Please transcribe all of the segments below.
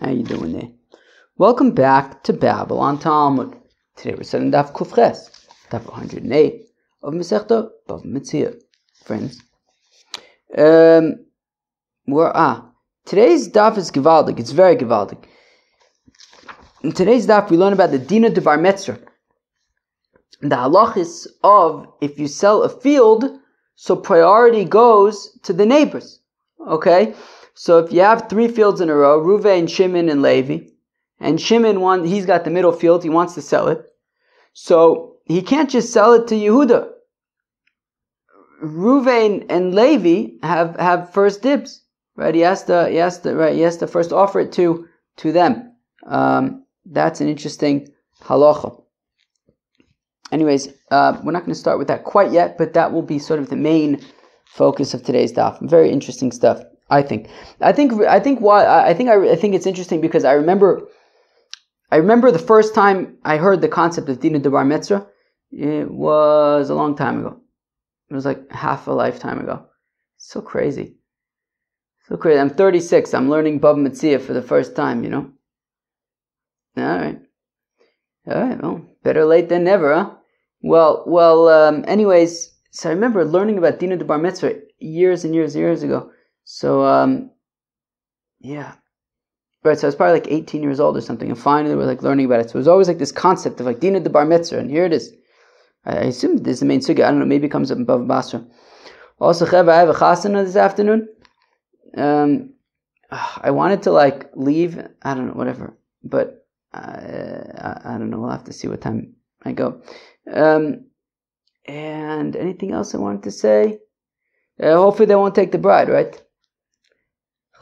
How you doing there? Welcome back to Babylon Talmud. Today we're studying Daf Kufches, Daf 108 of Masechta BavaMetzia. Friends, today's Daf is gewaldig. It's very gewaldig. In today's Daf we learn about the Dina de BavaMetzia, the halachis of if you sell a field, so priority goes to the neighbors. Okay. So if you have 3 fields in a row, Reuven, Shimon, and Levi, and Shimon he's got the middle field, he wants to sell it. So he can't just sell it to Yehuda. Reuven and Levi have first dibs, right? He has to first offer it to them. That's an interesting halacha. Anyways, we're not going to start with that quite yet, but that will be sort of the main focus of today's daf. Very interesting stuff. I think it's interesting because I remember the first time I heard the concept of Dina de BavaMetzia. It was a long time ago. It was like half a lifetime ago. So crazy. I'm 36. I'm learning BavaMetzia for the first time, you know. All right. Well, better late than never, huh? Well. Anyways, so I remember learning about Dina de BavaMetzia years and years ago. So, yeah. Right, so I was probably like 18 years old or something, and finally we're like learning about it. So it was always like this concept of like Dina de BavaMetzia, and here it is. I assume this is the main sugya. I don't know, maybe it comes up in Bava Basra. Also, Chev, I have a chasana this afternoon. I wanted to like leave, I don't know, whatever, but I don't know, we'll have to see what time I go. And anything else I wanted to say? Hopefully they won't take the bride, right?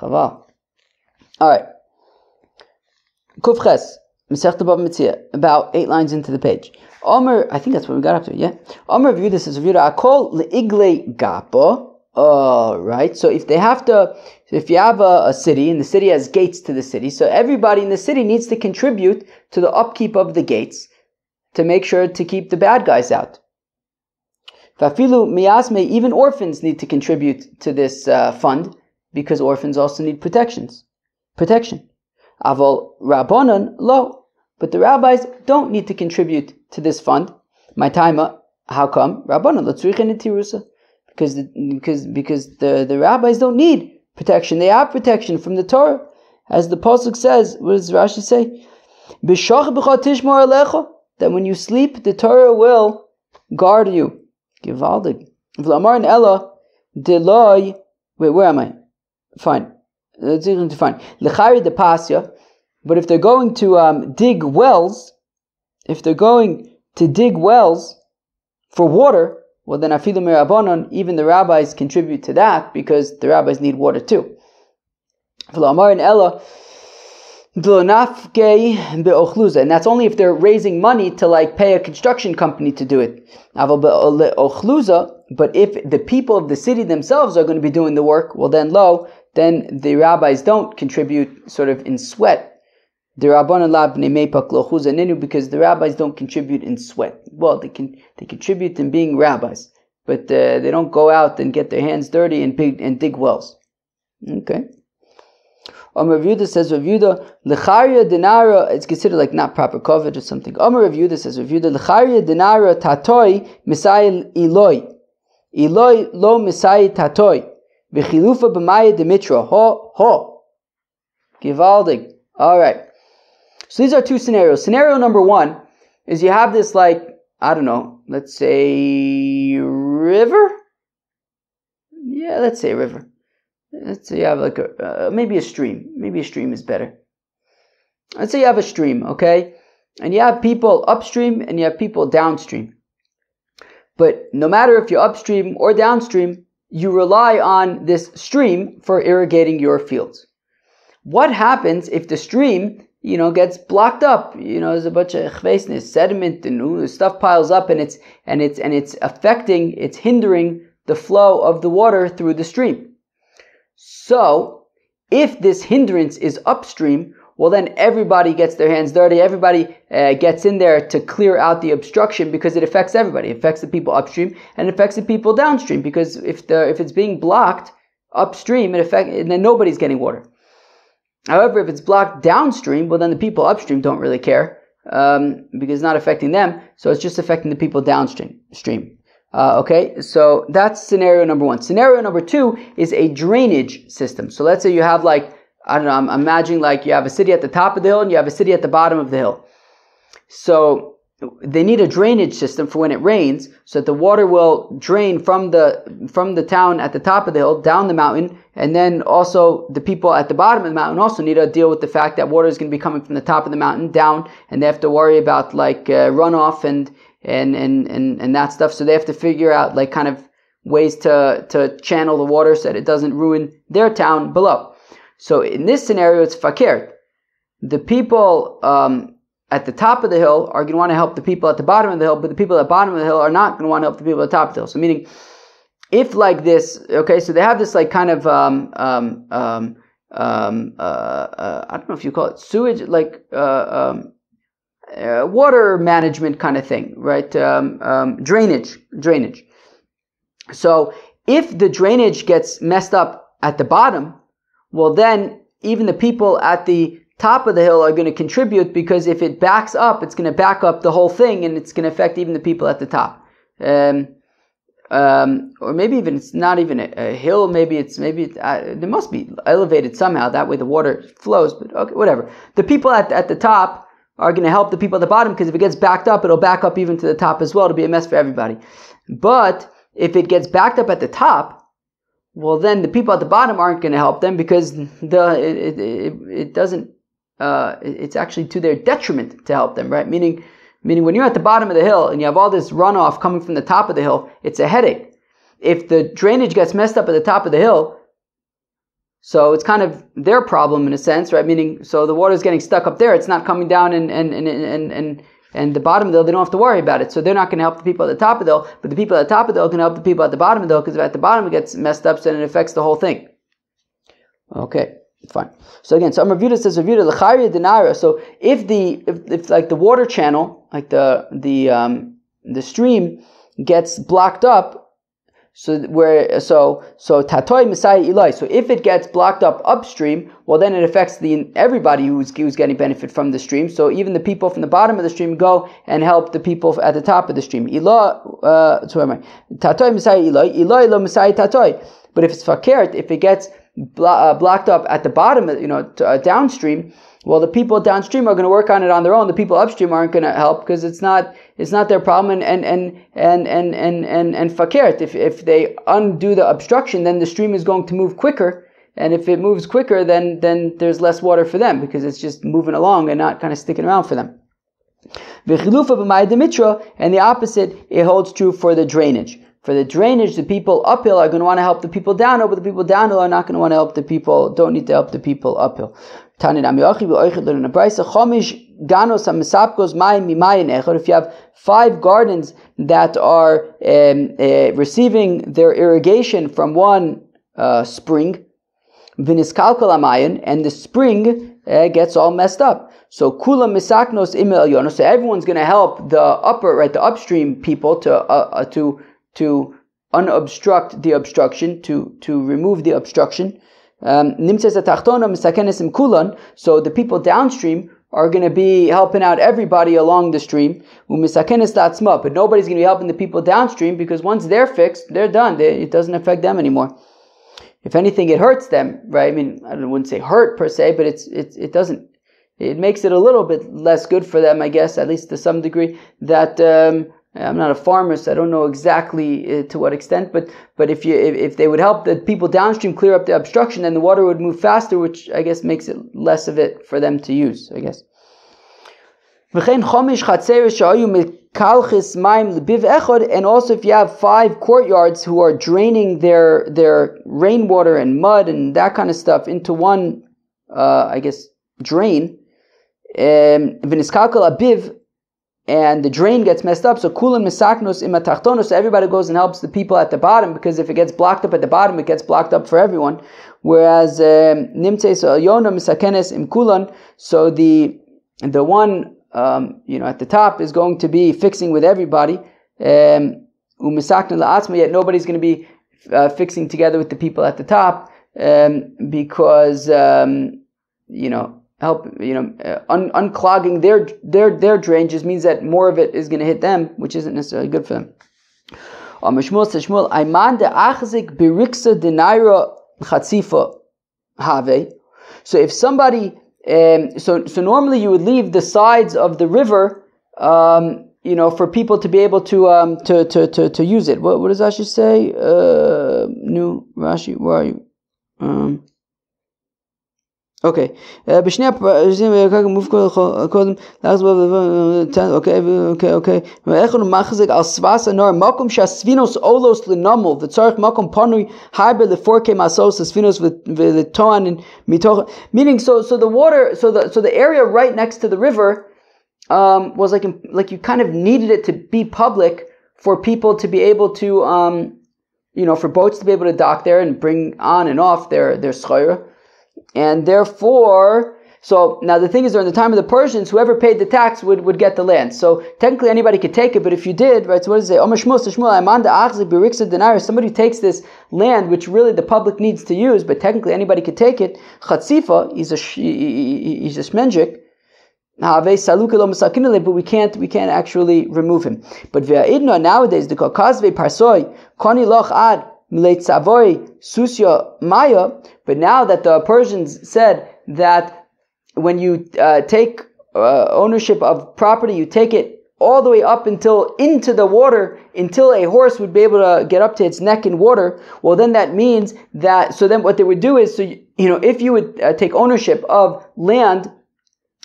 Chaval. Alright. Kufches, Masechta BavaMetzia, about 8 lines into the page. Omer, I think that's what we got up to, yeah? Omer reviewed this as reviewed. Akol leigle gapa. Alright, so if you have a city, and the city has gates to the city, so everybody in the city needs to contribute to the upkeep of the gates to make sure to keep the bad guys out. Fafilu miyasme, even orphans need to contribute to this fund, because orphans also need protection. Aval rabbanon lo, but the rabbis don't need to contribute to this fund. My taima, how come? Rabbanon lo tzrichen tirusa, because the rabbis don't need protection. They have protection from the Torah, as the pasuk says. What does Rashi say? B'shach b'cha tishmor alecha, that when you sleep, the Torah will guard you. Givaldig. V'lamar and Ella delay. Wait, where am I? Fine. Let's see to find. Lechari de pasya. But if they're going to dig wells, for water, well then afilu merabanon, even the rabbis contribute to that because the rabbis need water too. V'lamar and Ella. And that's only if they're raising money to like pay a construction company to do it. But if the people of the city themselves are going to be doing the work, well then the rabbis don't contribute sort of in sweat. Because the rabbis don't contribute in sweat. Well, they contribute in being rabbis, but they don't go out and get their hands dirty and dig wells. Okay. Rav Yehuda says, Rav Yehuda, Lecharia denara, it's considered like not proper coverage or something. Rav Yehuda says, Rav Yehuda, Lecharia denara tatoi misai Eloi. Eloi lo misai tatoi. V'chilufa b'maya demitra. Ho. Givaldig. Alright. So these are 2 scenarios. Scenario number 1 is you have this like, I don't know, let's say river? Yeah, let's say a river. Let's say you have like maybe a stream. Maybe a stream is better. Let's say you have a stream, okay? And you have people upstream and you have people downstream. But no matter if you're upstream or downstream, you rely on this stream for irrigating your fields. What happens if the stream, gets blocked up? There's a bunch of chveisnis, sediment, and stuff piles up, and it's hindering the flow of the water through the stream. So, if this hindrance is upstream, well then everybody gets their hands dirty, everybody gets in there to clear out the obstruction because it affects everybody. It affects the people upstream and it affects the people downstream because if it's being blocked upstream, and then nobody's getting water. However, if it's blocked downstream, well then the people upstream don't really care, because it's not affecting them, so it's just affecting the people downstream. Okay, so that's scenario number one. Scenario number two is a drainage system. So let's say you have like, I don't know, I'm imagining like you have a city at the top of the hill and you have a city at the bottom of the hill. So they need a drainage system for when it rains, so that the water will drain from the town at the top of the hill down the mountain, and then also the people at the bottom of the mountain also need to deal with the fact that water is going to be coming from the top of the mountain down, and they have to worry about like runoff and that stuff. So they have to figure out like kind of ways to channel the water so that it doesn't ruin their town below. So in this scenario, it's fakir. The people at the top of the hill are going to want to help the people at the bottom of the hill, but the people at the bottom of the hill are not going to want to help the people at the top of the hill. So meaning, if like this, okay, so they have this like kind of, I don't know if you call it sewage, like, water management kind of thing, right? Drainage. So if the drainage gets messed up at the bottom, well then even the people at the top of the hill are going to contribute, because if it backs up, it's going to back up the whole thing, and it's going to affect even the people at the top. Or maybe even it's not even a hill. Maybe it must be elevated somehow. That way the water flows. But okay, whatever. The people at the top are going to help the people at the bottom, because if it gets backed up, it'll back up even to the top as well. It'll be a mess for everybody. But if it gets backed up at the top, well, then the people at the bottom aren't going to help them, because it doesn't. It's actually to their detriment to help them, right? Meaning when you're at the bottom of the hill and you have all this runoff coming from the top of the hill, it's a headache. If the drainage gets messed up at the top of the hill, so it's kind of their problem in a sense, right? Meaning, so the water's getting stuck up there, it's not coming down and the bottom of the hill, they don't have to worry about it. So they're not going to help the people at the top of the hill, but the people at the top of the hill can help the people at the bottom of the hill, because if at the bottom it gets messed up, so then it affects the whole thing. Okay. Fine. So again, so Rav Yehuda says, Rav Yehuda l'chayri denara. So if like the water channel, like the stream gets blocked up, so tatoi misai ilai. So if it gets blocked up upstream, well then it affects everybody who's getting benefit from the stream. So even the people from the bottom of the stream go and help the people at the top of the stream. Tatoi misai ilai lo misai tatoi. But if it's fakert, if it gets blocked up at the bottom, downstream, well, the people downstream are going to work on it on their own. The people upstream aren't going to help, because it's not their problem. And fakert, if they undo the obstruction, then the stream is going to move quicker. And if it moves quicker, then there's less water for them, because it's just moving along and not kind of sticking around for them. And the opposite, it holds true for the drainage. For the drainage, the people uphill are going to want to help the people downhill, but the people downhill are not going to want to help the people, don't need to help the people uphill. If you have 5 gardens that are receiving their irrigation from one spring, and the spring gets all messed up. So kula misaknos im elyonos. So everyone's going to help the upstream people to unobstruct the obstruction, to remove the obstruction. So the people downstream are going to be helping out everybody along the stream. But nobody's going to be helping the people downstream, because once they're fixed, they're done. It doesn't affect them anymore. If anything, it hurts them, right? I mean, I wouldn't say hurt per se, but it doesn't. It makes it a little bit less good for them, I guess, at least to some degree. That I'm not a farmer, so I don't know exactly to what extent. But if they would help the people downstream clear up the obstruction, then the water would move faster, which I guess makes it less of it for them to use, I guess. And also, if you have 5 courtyards who are draining their rainwater and mud and that kind of stuff into one, I guess, drain, and the drain gets messed up, so kulan misaknos imatachtonos, so everybody goes and helps the people at the bottom, because if it gets blocked up at the bottom, it gets blocked up for everyone. Whereas nimtzeis yona misakenes im kulan, so the one at the top is going to be fixing with everybody, umisakna la'atzma, yet nobody's going to be fixing together with the people at the top, because help, unclogging their drain just means that more of it is going to hit them, which isn't necessarily good for them. So if somebody, so normally you would leave the sides of the river, for people to be able to use it. What does Rashi say? New Rashi, where are you? Okay. Okay. Meaning, so the water, so the area right next to the river was like you kind of needed it to be public for people to be able to for boats to be able to dock there and bring on and off their schayra. And therefore, so now the thing is, during the time of the Persians, whoever paid the tax would get the land. So technically anybody could take it, but if you did, right, so what does it say? Somebody takes this land, which really the public needs to use, but technically anybody could take it. Chatzifa, he's a shmenjik, but we can't actually remove him. But nowadays, the Kazve Parsoi, Koni Loch Ad, but now that the Persians said that when you take ownership of property, you take it all the way up into the water, until a horse would be able to get up to its neck in water. Well, then that means that, so then what they would do is, if you would take ownership of land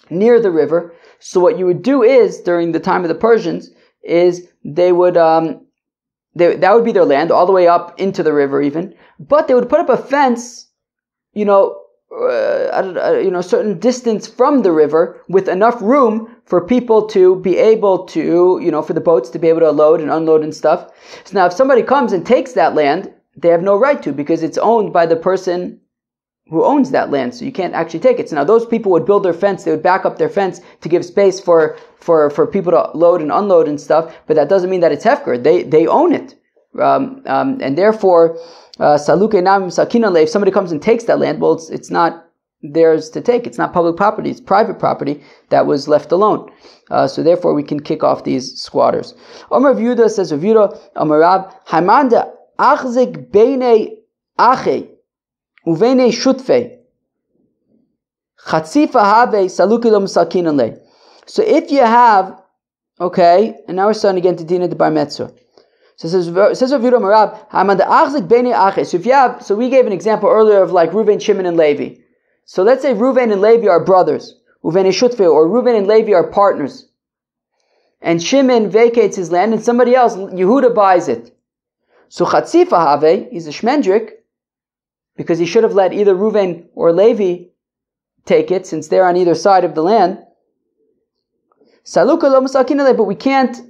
near the river, so what you would do is, during the time of the Persians, is they would, that would be their land, all the way up into the river even, but they would put up a fence, a certain distance from the river, with enough room for people to be able to, for the boats to be able to load and unload and stuff. So now if somebody comes and takes that land, they have no right to, because it's owned by the person who owns that land, so you can't actually take it. So now those people would build their fence, they would back up their fence to give space for people to load and unload and stuff, but that doesn't mean that it's hefker. They own it. And therefore, if somebody comes and takes that land, well, it's not theirs to take. It's not public property. It's private property that was left alone. So therefore, we can kick off these squatters. Omar Yehuda says, Omar Rab, Haimanda achzik beinei ache uveinei shutfei chatzifa have salukilo musakinan le. So if you have, okay, and now we're starting again to Dina the BavaMetzia. So says Rav Yehuda Marab, so if you have, so we gave an example earlier of like Reuven, Shimon, and Levi. So let's say Reuven and Levi are brothers, Reuven and Shutfe, or Reuven and Levi are partners, and Shimon vacates his land, and somebody else, Yehuda, buys it. So Chatzifa Have is a shmendrik, because he should have let either Reuven or Levi take it, since they're on either side of the land. Saluka lo musakinale, but we can't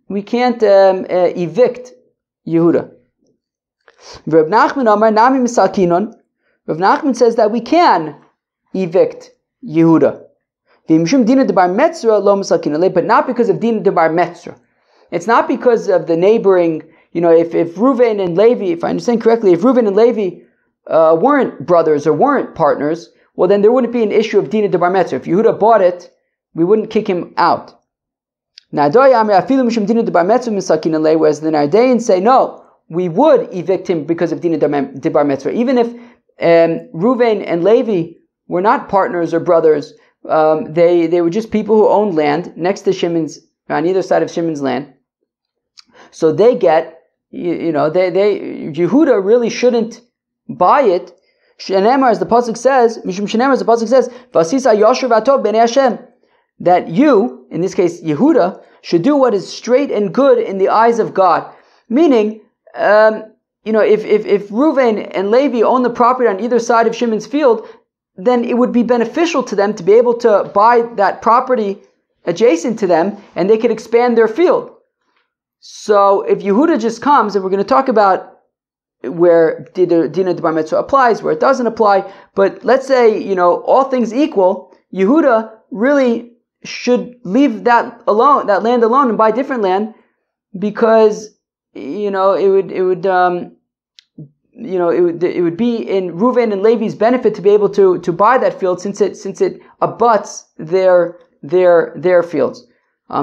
evict Yehuda. Rav Nachman Amar Nami Misakinon. Rav Nachman says that we can evict Yehuda. V'imshum Dina de BavaMetzia lo Misakinon, but not because of Dina de BavaMetzia. It's not because of the neighboring. If Reuven and Levi, if I understand correctly, if Reuven and Levi weren't brothers or weren't partners, well then there wouldn't be an issue of Dina de BavaMetzia. If Yehuda bought it, we wouldn't kick him out. Whereas the Nardaeans say, no, we would evict him because of Dina de BavaMetzia. Even if Reuven and Levi were not partners or brothers, they were just people who owned land next to Shimon's, on either side of Shimon's land. So they get, Yehuda really shouldn't buy it. Shenemar, as the pasuk says, Vasisa Yosher Vatov B'nei Hashem, that you, in this case Yehuda, should do what is straight and good in the eyes of God. Meaning, if Reuven and Levi own the property on either side of Shimon's field, then it would be beneficial to them to be able to buy that property adjacent to them, and they could expand their field. So if Yehuda just comes, and we're going to talk about where Dina de BavaMetzia applies, where it doesn't apply, but let's say, all things equal, Yehuda really should leave that land alone and buy different land, because it would it would be in Reuven and Levi's benefit to be able to buy that field since it abuts their fields.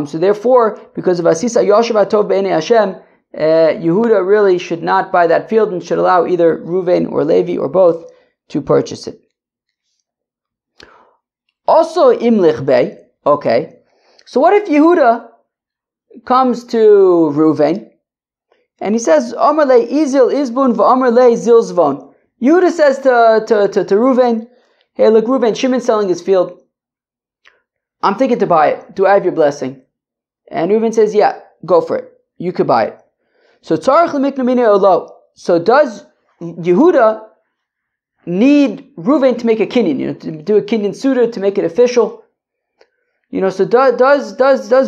So therefore, because of Asisa Yoshev Atov B'nei Hashem, Yehuda really should not buy that field and should allow either Reuven or Levi or both to purchase it. Also, Imlich Bey. Okay, so what if Yehuda comes to Reuven and he says, Amar le izil izbun v'amar le zil zvon. Yehuda says to Reuven, hey, look, Reuven, Shimon's selling his field. I'm thinking to buy it. Do I have your blessing? And Reuven says, yeah, go for it. You could buy it. So tzarich lemikna minei olo. So does Yehuda need Reuven to make a kinyan, to do a kinyan suda, to make it official? So does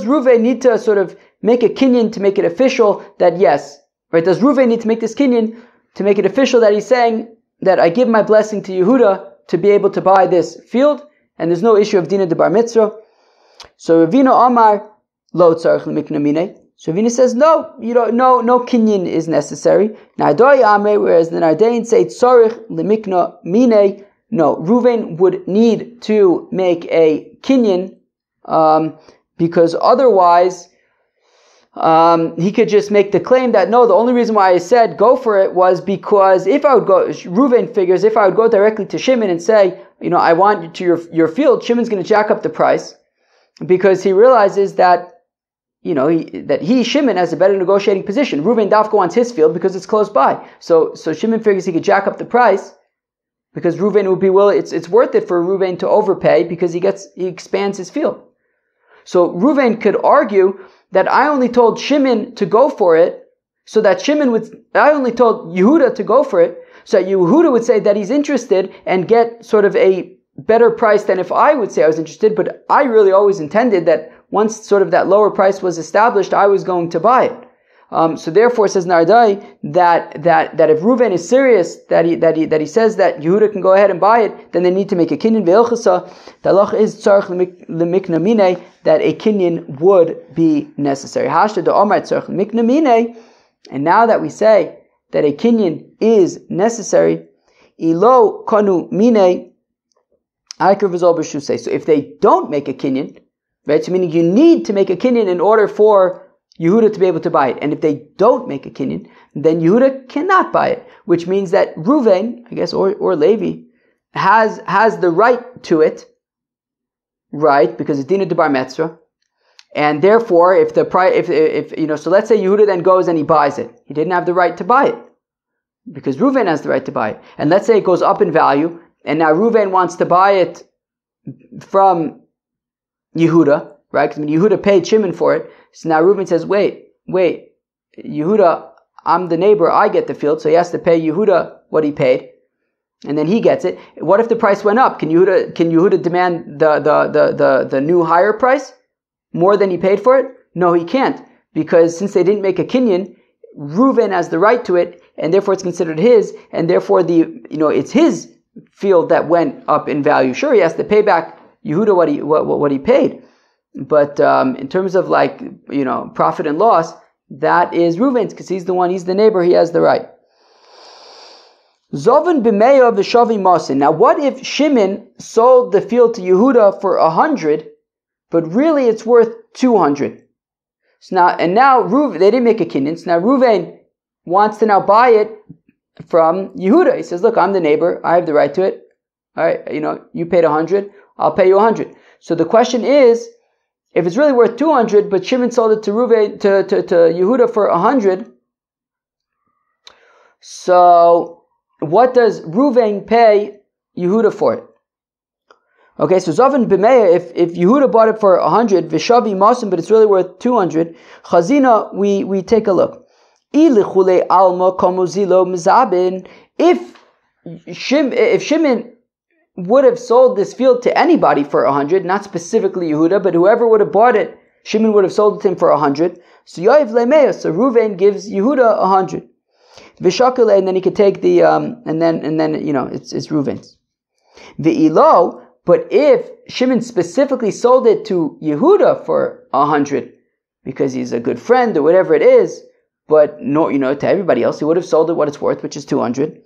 Reuven need to sort of make a kinyan to make it official that yes, right? Does Reuven need to make this kinyan to make it official that he's saying that I give my blessing to Yehuda to be able to buy this field, and there's no issue of dina de bar mitzvah? So Ravina Amar lo tzarich lemikna minei. So Ravina says no kinyan is necessary. Nardoi Amar, whereas the Nardaeans say tzarich lemikna minei. No, Reuven would need to make a kinyan. Because otherwise, he could just make the claim that no, the only reason why I said go for it was because if I would go, Reuven figures, if I would go directly to Shimon and say, I want you to your field, Shimon's going to jack up the price because he realizes that, Shimon has a better negotiating position. Reuven Dafka wants his field because it's close by. So Shimon figures he could jack up the price because Reuven would be willing, it's worth it for Reuven to overpay because he expands his field. So Reuven could argue that I only told Shimon to go for it, so that I only told Yehuda to go for it, so that Yehuda would say that he's interested and get sort of a better price than if I would say I was interested, but I really always intended that once sort of that lower price was established, I was going to buy it. So therefore, says Nardai that if Reuven is serious that he says that Yehuda can go ahead and buy it, then they need to make a kinyan ve'ilchasa. The halacha is tzarich lemikna minei, that a kinyan would be necessary. Hashda de omar tzarich lemikna minei, and now that we say that a kinyan is necessary, ilo kanu minei, aikar v'zol b'shusei. So if they don't make a kinyan, right? So meaning you need to make a kinyan in order for Yehuda to be able to buy it. And if they don't make a kinyan, then Yehuda cannot buy it, which means that Reuven, I guess, or Levi, has the right to it, right? Because it's dina de BavaMetzia. And therefore, if the price, so let's say Yehuda then goes and he buys it. He didn't have the right to buy it because Reuven has the right to buy it. And let's say it goes up in value, and now Reuven wants to buy it from Yehuda, right? Because Yehuda paid Shimon for it. So now Reuven says, wait, Yehuda, I'm the neighbor, I get the field, so he has to pay Yehuda what he paid, and then he gets it. What if the price went up? Can Yehuda demand the new higher price more than he paid for it? No, he can't, because since they didn't make a kinyan, Reuven has the right to it, and therefore it's considered his, and therefore it's his field that went up in value. Sure, he has to pay back Yehuda what he paid. But in terms of profit and loss, that is Reuven's, because he's the neighbor, he has the right. Zovan b'meya v'shavi masin. Now what if Shimon sold the field to Yehuda for 100, but really it's worth 200? So now Reuven, they didn't make a kinyan, so now Reuven wants to now buy it from Yehuda. He says, look, I'm the neighbor, I have the right to it. Alright, you paid 100, I'll pay you 100. So the question is, if it's really worth 200, but Shimon sold it to Reuven, to Yehuda for 100, so what does Reuven pay Yehuda for it? Okay, so Zavan b'meya, if Yehuda bought it for 100, v'shavi masim, but it's really worth 200, chazina, we take a look. Alma komuzilo mizabin. If Shimon would have sold this field to anybody for 100, not specifically Yehuda, but whoever would have bought it, Shimon would have sold it to him for 100. So Yoav lemeya, so Reuven gives Yehuda 100. V'shakale, and then he could take the and then it's Reuven's. V'ilo, but if Shimon specifically sold it to Yehuda for 100 because he's a good friend or whatever it is, but no, to everybody else, he would have sold it what it's worth, which is 200.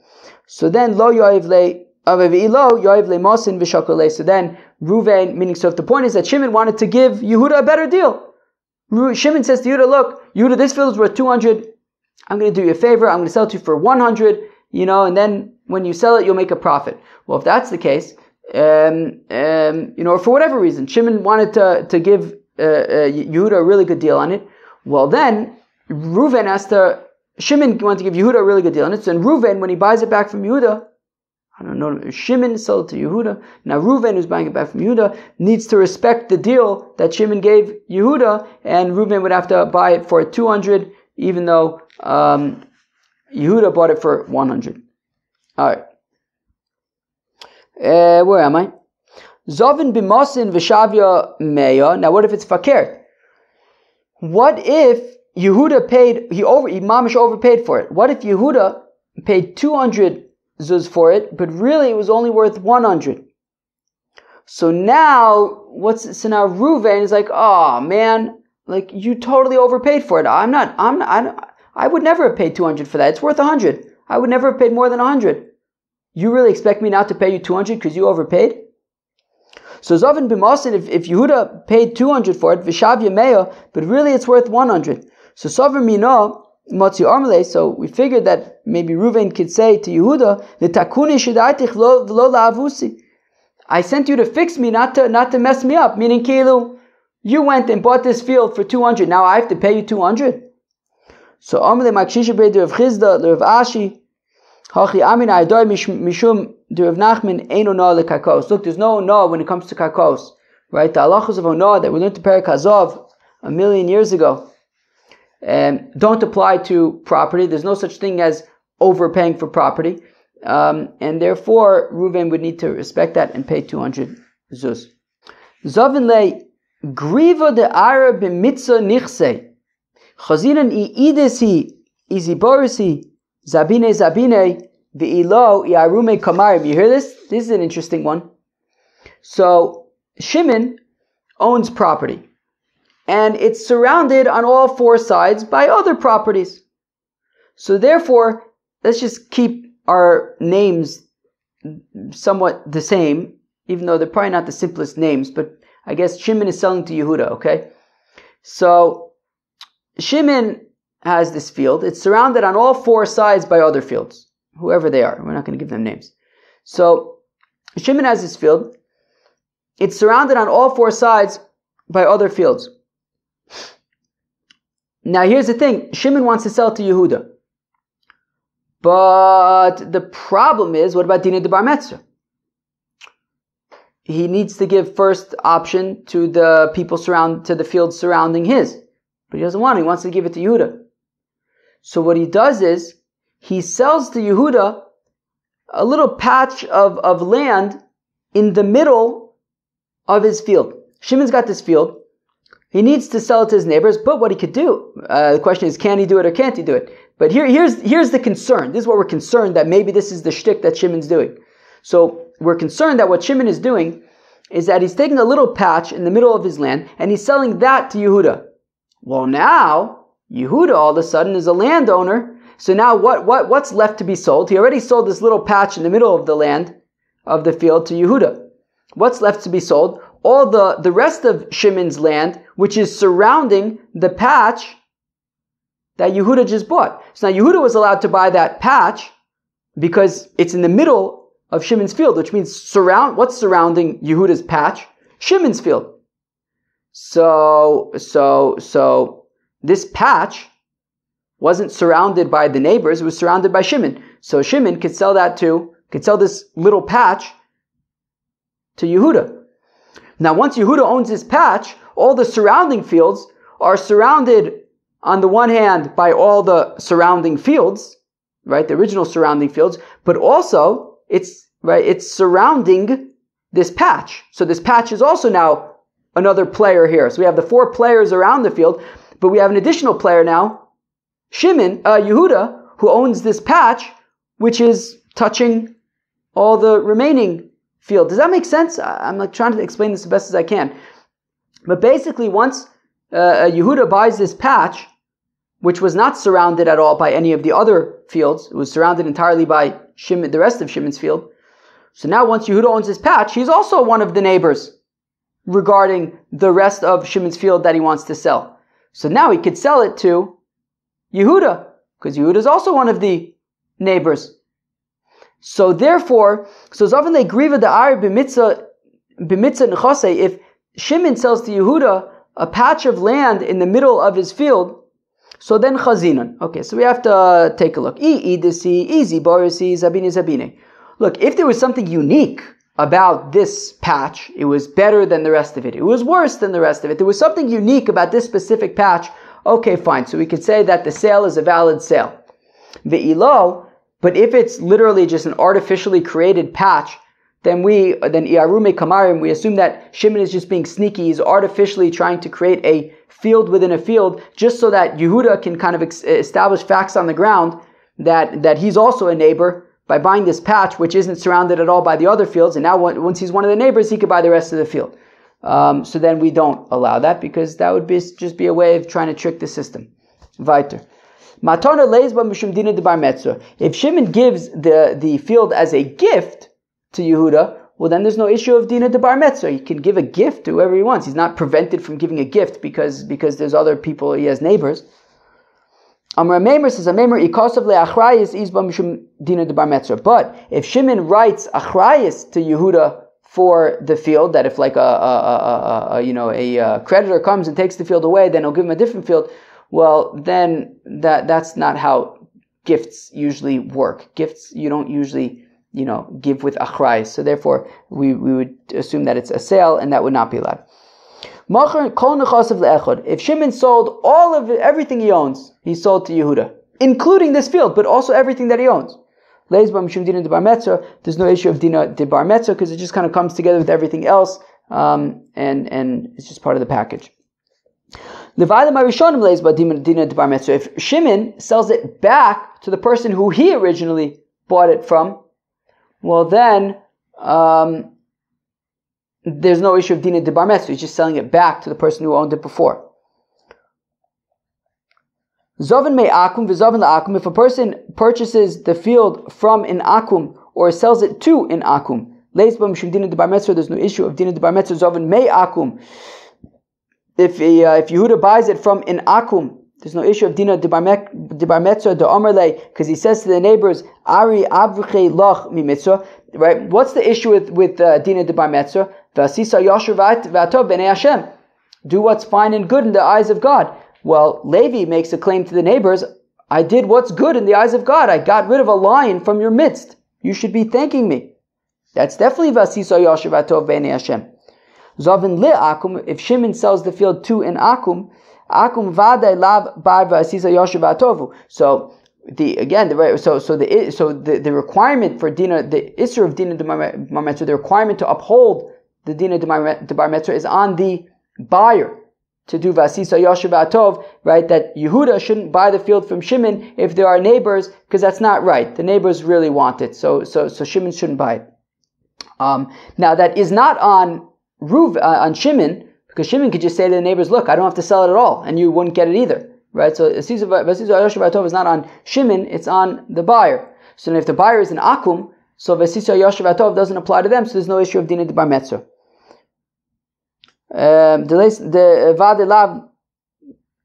So then lo yoiv le mosin v'shakole. So then Reuven, meaning, so if the point is that Shimon wanted to give Yehuda a better deal, Shimon says to Yehuda, look, Yehuda, this field is worth 200. I'm going to do you a favor. I'm going to sell it to you for 100. And then when you sell it, you'll make a profit. Well, if that's the case, for whatever reason, Shimon wanted to give Yehuda a really good deal on it. Well, then Shimon wanted to give Yehuda a really good deal on it. So then Reuven, when he buys it back from Yehuda, I don't know, Shimon sold it to Yehuda. Now Reuven, who's buying it back from Yehuda, needs to respect the deal that Shimon gave Yehuda, and Reuven would have to buy it for 200, even though Yehuda bought it for 100. Alright. Where am I? Zovin b'mosin v'shavya meya. Now what if it's fakir? What if Yehuda paid, he mamish overpaid for it? What if Yehuda paid 200 zuz for it, but really it was only worth 100? So now, Reuven is like, oh man, like you totally overpaid for it. I would never have paid 200 for that. It's worth 100. I would never have paid more than 100. You really expect me not to pay you 200 because you overpaid? So Zovin b'mosin, if Yehuda paid 200 for it, v'shavya meya, but really it's worth 100. So Sover Mino, Motzi Armele, so we figured that maybe Reuven could say to Yehuda, the takuni shidaitich lo la'avusi. I sent you to fix me, not to mess me up. Meaning, Kilu, you went and bought this field for 200. Now I have to pay you 200. So Armele Makshisha B'Rav of Chizda, Rav Ashi, Hachi Amin Aydoi Mishum Rav Nachman Eino Noah lekakos. Look, there's no Noah when it comes to kakos, right? The halachos of Noah that we learned to Perek Hazov 1,000,000 years ago don't apply to property. There's no such thing as overpaying for property, and therefore Reuven would need to respect that and pay 200 zuz. Zavin le griva de ara b'mitzah nichse chazinan iidesi iziborisi zabine v'ilo iarume kamarim. You hear this? This is an interesting one. So Shimon owns property, and it's surrounded on all four sides by other properties. So therefore, let's just keep our names somewhat the same, even though they're probably not the simplest names, but I guess Shimon is selling to Yehuda, okay? So Shimon has this field. It's surrounded on all four sides by other fields, whoever they are. We're not going to give them names. So Shimon has this field. It's surrounded on all four sides by other fields. Now here's the thing. Shimon wants to sell to Yehuda. But the problem is, what about Dina de BavaMetzia? He needs to give first option to the people to the fields surrounding his. But he doesn't want it. He wants to give it to Yehuda. So what he does is, he sells to Yehuda a little patch of land in the middle of his field. Shimon's got this field. He needs to sell it to his neighbors, but what he could do, the question is, can he do it or can't he do it? But here's the concern. This is what we're concerned, that maybe this is the shtick that Shimon's doing. So we're concerned that what Shimon is doing is that he's taking a little patch in the middle of his land and he's selling that to Yehuda. Well, now Yehuda all of a sudden is a landowner. So now what's left to be sold? He already sold this little patch in the middle of the land, of the field, to Yehuda. What's left to be sold? All the rest of Shimon's land, which is surrounding the patch that Yehuda just bought. So now Yehuda was allowed to buy that patch because it's in the middle of Shimon's field, which means what's surrounding Yehuda's patch? Shimon's field. So this patch wasn't surrounded by the neighbors, it was surrounded by Shimon. So Shimon could sell this little patch to Yehuda. Now once Yehuda owns this patch, all the surrounding fields are surrounded on the one hand by all the surrounding fields, right, the original surrounding fields, but also it's surrounding this patch. So this patch is also now another player here. So we have the four players around the field, but we have an additional player now, Yehuda, who owns this patch, which is touching all the remaining field. Does that make sense? I'm like trying to explain this as best as I can. But basically, once Yehuda buys this patch, which was not surrounded at all by any of the other fields. It was surrounded entirely by Shimon, the rest of Shimon's field. So now once Yehuda owns his patch, he's also one of the neighbors regarding the rest of Shimon's field that he wants to sell. So now he could sell it to Yehuda, because Yehuda is also one of the neighbors. So therefore, Zavin le griva da'ar BavaMetzia nechase, if Shimon sells to Yehuda a patch of land in the middle of his field, so then chazinon. Okay, so we have to take a look. Easy borisi zabine zabine. Look, if there was something unique about this patch, it was better than the rest of it. It was worse than the rest of it. There was something unique about this specific patch. Okay, fine. So we could say that the sale is a valid sale. Ve'ilo, but if it's literally just an artificially created patch, then Iarume Kamarim, we assume that Shimon is just being sneaky. He's artificially trying to create a field within a field just so that Yehuda can kind of establish facts on the ground that he's also a neighbor by buying this patch, which isn't surrounded at all by the other fields. And now once he's one of the neighbors, he could buy the rest of the field. So then we don't allow that, because that would just be a way of trying to trick the system. Weiter. Matana leizba mishum dina de BavaMetzia. If Shimon gives the field as a gift to Yehuda, well then there's no issue of dina de BavaMetzia. He can give a gift to whoever he wants. He's not prevented from giving a gift because there's other people, he has neighbors. Amar Meimer says, Meimer ikasav le'achrayis izba mishum dina de BavaMetzia. But if Shimon writes achrayis to Yehuda for the field, that if like a creditor comes and takes the field away, then he'll give him a different field. Well, then that's not how gifts usually work. Gifts you don't usually give with achrayis. So therefore, we would assume that it's a sale, and that would not be allowed. If Shimon sold everything he owns, he sold to Yehuda, including this field, but also everything that he owns. There's no issue of dina de BavaMetzia because it just kind of comes together with everything else, and it's just part of the package. If Shimon sells it back to the person who he originally bought it from, well then there's no issue of dina de BavaMetzia. He's just selling it back to the person who owned it before. Zovin me akum v'zovin la'akum. If a person purchases the field from an akum or sells it to an akum, leis b'mishum dina de BavaMetzia, there's no issue of dina de BavaMetzia. Zovin me akum. If Yehuda buys it from an akum, there's no issue of dina de BavaMetzia de omerle, because he says to the neighbors, Ari avriche lach mi mitzvah. Right? What's the issue with dina de BavaMetzia? V'asisa yasher v'atov b'nei Hashem. Do what's fine and good in the eyes of God. Well, Levi makes a claim to the neighbors, I did what's good in the eyes of God. I got rid of a lion from your midst. You should be thanking me. That's definitely v'asisa yasher v'atov b'nei Hashem. Zavin le akum, if Shimon sells the field to an akum vaday lav bar v'asisa yasher v'atovu. So the requirement for dina, the isser of dina de BavaMetzia, the requirement to uphold the dina de BavaMetzia is on the buyer to do vasisa yasher v'atov, right? That Yehuda shouldn't buy the field from Shimon if there are neighbors, because that's not right. The neighbors really want it, so Shimon shouldn't buy it. Now that is not on Shimon, because Shimon could just say to the neighbors, "Look, I don't have to sell it at all," and you wouldn't get it either. Right, so vasisa yasher v'atov is not on Shimon; it's on the buyer. So if the buyer is an akum, so vasisa yasher v'atov doesn't apply to them. So there's no issue of dina de BavaMetzia. The vadelav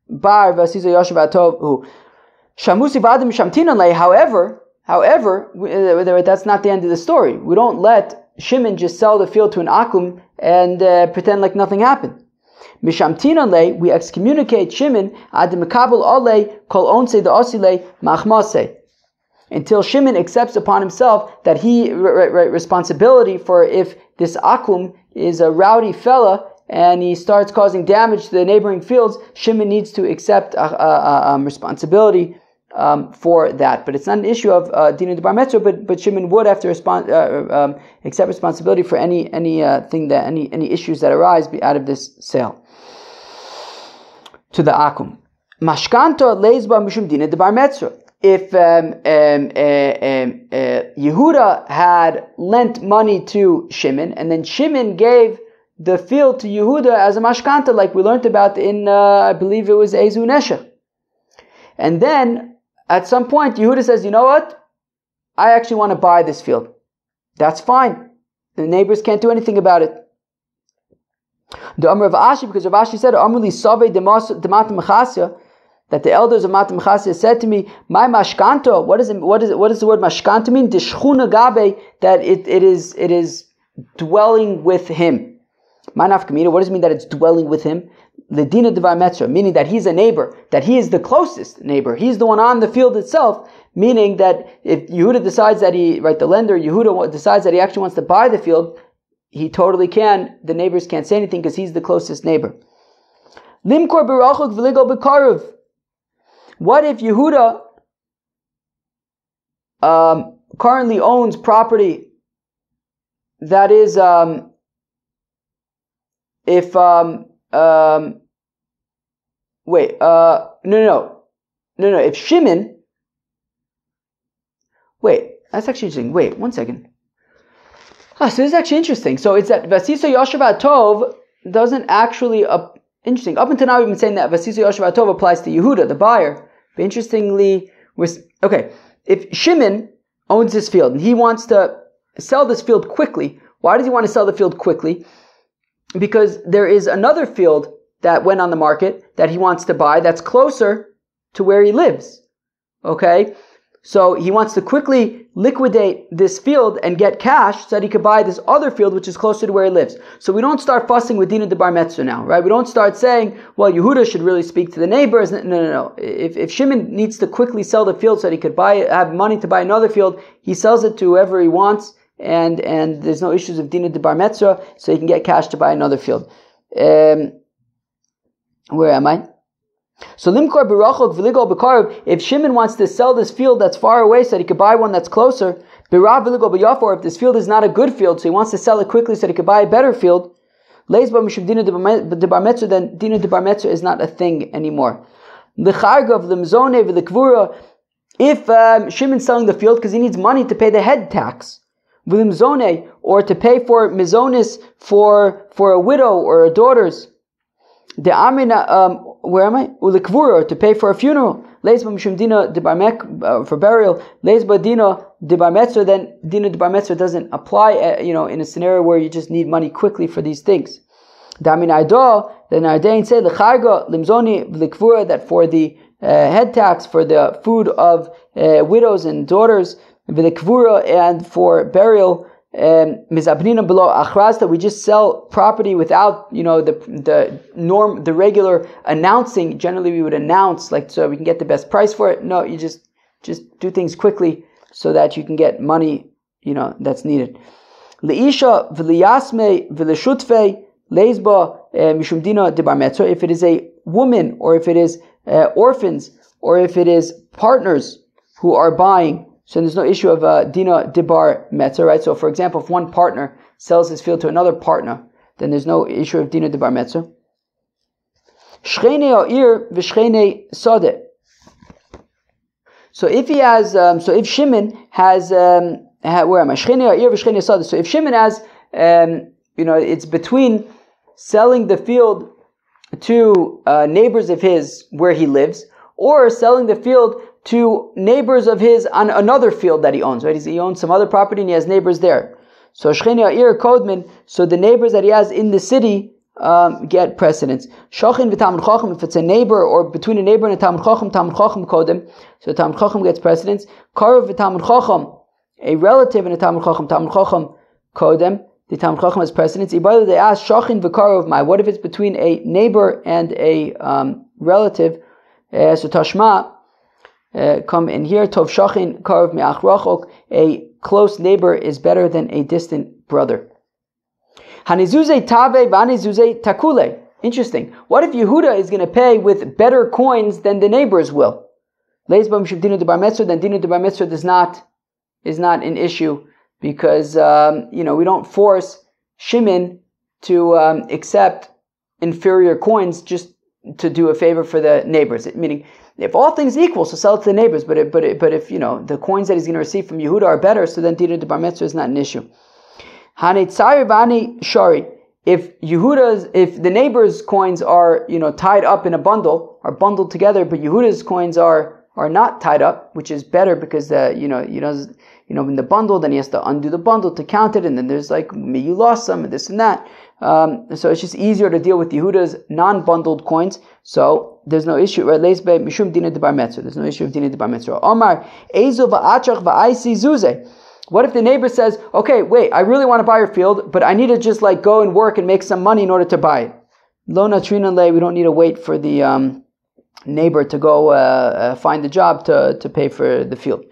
bar vasisa yasher v'atov who shamusi vadim shamtinon lei. However, that's not the end of the story. We don't let Shimon just sell the field to an akum and pretend like nothing happened. Mishamtinon lei, we excommunicate Shimon ad mekabel alei kol onse de osile machmase, until Shimon accepts upon himself that he responsibility for if this akum is a rowdy fella and he starts causing damage to the neighboring fields. Shimon needs to accept responsibility for that. But it's not an issue of dina de BavaMetzia, but Shimon would have to accept responsibility for any issues that arise out of this sale to the akum. Mashkanta leizba mishum dina de BavaMetzia. If Yehuda had lent money to Shimon, and then Shimon gave the field to Yehuda as a mashkanta, like we learned about in, I believe it was Ezu Neshech. And then at some point, Yehuda says, you know what? I actually want to buy this field. That's fine. The neighbors can't do anything about it. The Amr of Ashi, because Rav Ashi said, that the elders of Matam Chasya said to me, my mashkanto, what does the word mashkanto mean? Dishchuna gabe, that it is dwelling with him. Manaf Kamina, what does it mean that it's dwelling with him? Ledina BavaMetzia, meaning that he's a neighbor, that he is the closest neighbor. He's the one on the field itself, meaning that if Yehuda decides that the lender, Yehuda decides that he actually wants to buy the field, he totally can. The neighbors can't say anything because he's the closest neighbor. Limkor berachok v'ligo bekaruv. What if Yehuda currently owns property that is if Shimon, that's actually interesting. Wait, 1 second. So this is actually interesting. So it's that Vasisa Yoshev Tov doesn't actually, interesting. Up until now we've been saying that Vasisa Yoshev Tov applies to Yehuda, the buyer. But interestingly, if Shimon owns this field and he wants to sell this field quickly, why does he want to sell the field quickly? Because there is another field that went on the market that he wants to buy that's closer to where he lives. Okay? So he wants to quickly liquidate this field and get cash so that he could buy this other field which is closer to where he lives. So we don't start fussing with Dina de BavaMetzia now, right? We don't start saying, well, Yehuda should really speak to the neighbors. No. If Shimon needs to quickly sell the field so that he could have money to buy another field, he sells it to whoever he wants, and there's no issues of Dina de BavaMetzia, so he can get cash to buy another field. Where am I? So limkor berachok v'ligo b'karv. If Shimon wants to sell this field that's far away so that he could buy one that's closer, b'rav v'ligo b'yafo, or if this field is not a good field, so he wants to sell it quickly so that he could buy a better field, leizba mishum dina de BavaMetzia, then dina de BavaMetzia is not a thing anymore. L'chargav l'mzone v'l'kvura. If Shimon's selling the field because he needs money to pay the head tax, v'limzone, or to pay for mizonis for a widow or a daughter's, the amina, where am I? Ulikvura, to pay for a funeral. Leizba mishum dina de BavaMetzia, for burial. Leizba dina de BavaMetzia, then dina de BavaMetzia doesn't apply, in a scenario where you just need money quickly for these things. The amina idah, then Ardain say lecharga limzoni v'likvura, that for the head tax, for the food of widows and daughters, v'likvura, and for burial, mizabnina below achraz, that we just sell property without the regular announcing. Generally we would announce so we can get the best price for it. No, you just do things quickly so that you can get money that's needed. Leisha v'liyasme v'leshutfe leizba mishum dina de BavaMetzia. If it is a woman, or if it is orphans, or if it is partners who are buying, so there's no issue of dina de BavaMetzia, right? So for example, if one partner sells his field to another partner, then there's no issue of dina de BavaMetzia. Shchene ha'ir v'shchene sadeh. So if he has, if Shimon has, where am I? Shchene ha'ir v'shchene sadeh. So if Shimon has, it's between selling the field to neighbors of his where he lives, or selling the field to neighbors of his on another field that he owns, right? He owns some other property and he has neighbors there. So Shcheni Ha'ir Kodman, so the neighbors that he has in the city get precedence. Shochin v'Talmid Chacham, if it's a neighbor or between a neighbor and a Talmid Chacham Kodem, so Talmid Chacham gets precedence. Karuv v'Talmid Chacham, a relative in a Talmid Chacham Kodem, the Talmid Chacham has precedence. Ibadu, they ask Shochin v'Karuv Mai, what if it's between a neighbor and a relative? So Tashma, come in here. Tov shachin karov me'ach rachok. A close neighbor is better than a distant brother. Hanizuze tave v'hanizuze takule. Interesting. What if Yehuda is going to pay with better coins than the neighbors will? Leizba mishum dina de BavaMetzia, then dina de BavaMetzia is not an issue, because we don't force Shimon to accept inferior coins just to do a favor for the neighbors. Meaning, if all things equal, so sell it to the neighbors. But if the coins that he's going to receive from Yehuda are better, so then dina de BavaMetzia is not an issue. Hani tsari v'ani shari. if the neighbor's coins are, tied up in a bundle, are bundled together, but Yehuda's coins are not tied up, which is better because in the bundle, then he has to undo the bundle to count it, and then there's like, maybe you lost some, and this and that. So it's just easier to deal with Yehuda's non-bundled coins, so there's no issue. Right? There's no issue of Dina de BavaMetzia. Omar, Ezo va'achach va'aisi zuze. What if the neighbor says, okay, wait, I really want to buy your field, but I need to just like go and work and make some money in order to buy it. Lo natrinan le, we don't need to wait for the neighbor to go find the job to pay for the field.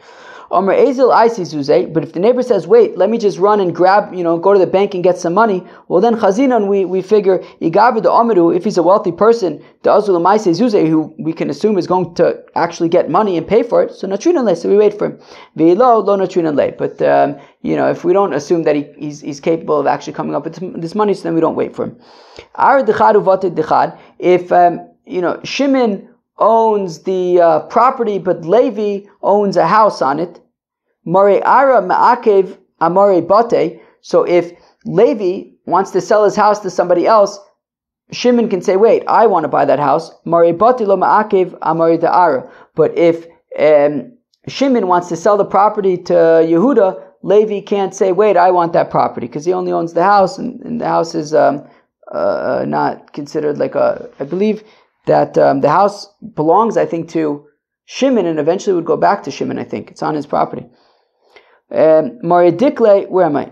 But if the neighbor says, wait, let me just run and grab, go to the bank and get some money, well then chazinan, we figure, if he's a wealthy person, who we can assume is going to actually get money and pay for it, so we wait for him. But if we don't assume that he's capable of actually coming up with this money, so then we don't wait for him. If Shimon owns the property, but Levi owns a house on it. Mare ara ma'akev amare bate. So if Levi wants to sell his house to somebody else, Shimon can say, wait, I want to buy that house. Mare bate lo ma'akev amare da'ara. But if Shimon wants to sell the property to Yehuda, Levi can't say, wait, I want that property, because he only owns the house, and the house is not considered like I believe that the house belongs, I think, to Shimon, and eventually would go back to Shimon, I think. It's on his property. Maridikle, where am I?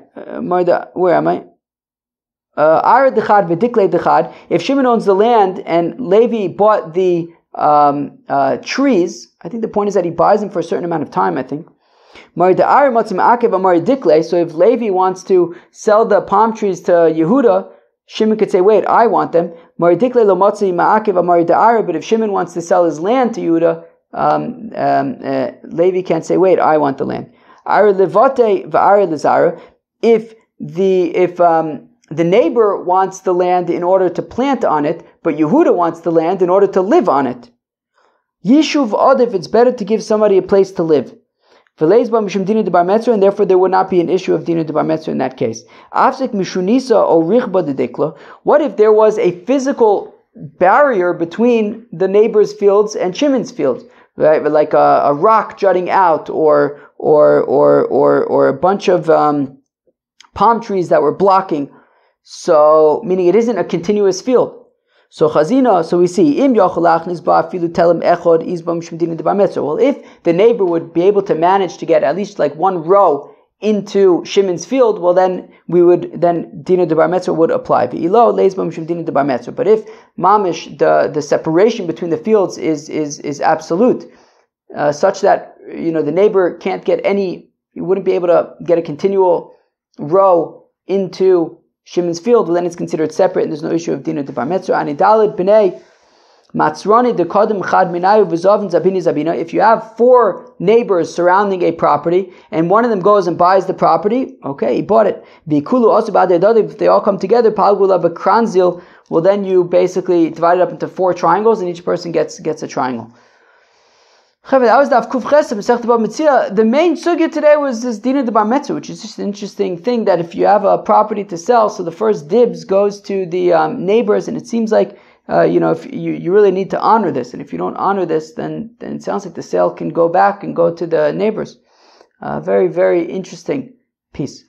Ara dechad v'dikle dechad. If Shimon owns the land and Levi bought the trees, I think the point is that he buys them for a certain amount of time, I think. So if Levi wants to sell the palm trees to Yehuda, Shimon could say, wait, I want them. But if Shimon wants to sell his land to Yehuda, Levi can't say, wait, I want the land. If the neighbor wants the land in order to plant on it, but Yehuda wants the land in order to live on it, Yishuv Odif, it's better to give somebody a place to live. And therefore there would not be an issue of Dina de BavaMetzia in that case. What if there was a physical barrier between the neighbor's fields and Shimon's fields, right? Like a rock jutting out, or a bunch of palm trees that were blocking. So, meaning it isn't a continuous field. So we see, well, if the neighbor would be able to manage to get at least like one row into Shimon's field, well then Dina de BavaMetzia would apply. But if mamish, the separation between the fields is absolute, such that the neighbor can't get he wouldn't be able to get a continual row into Shimon's field, well then it's considered separate, and there's no issue of Dina de BavaMetzia. Anidalid b'nei matzroni dekodim chad minayu v'zovin zabini zabina. If you have 4 neighbors surrounding a property, and one of them goes and buys the property, okay, he bought it. V'ikulu also b'adei, if they all come together, palgula b'kranzil, well then you basically divide it up into 4 triangles, and each person gets a triangle. That was Daf Kuf Ches of BavaMetzia. The main sugya today was this Dina de BavaMetzia, which is just an interesting thing, that if you have a property to sell, so the first dibs goes to the neighbors, and it seems like if you really need to honor this, and if you don't honor this, then it sounds like the sale can go back and go to the neighbors. Very, very interesting piece.